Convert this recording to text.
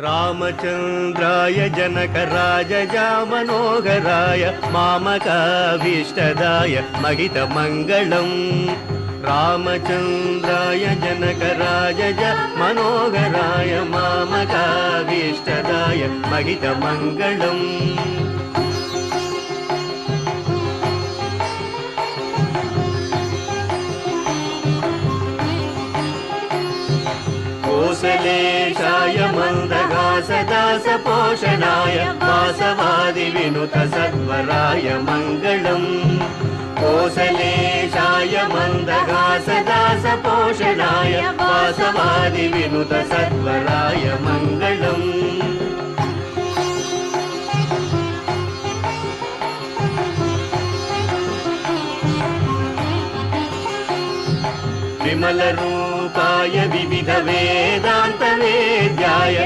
रामचन्द्राय जनकराजजामनोहराय मामकाभीष्टदाय महितमङ्गलम् रामचन्द्राय जनकराजजामनोहराय मामकाभीष्टदाय महितमङ्गलम् कौसलेशाय मन्दगासदासपोषणाय वासवादिविनुतसत्वराय मङ्गलम् कौसलेशाय मन्दगासदासपोषणाय वासवादिविनुतसत्वराय मङ्गलम् विमलरूपाय विविधवेदान्तवेद्याय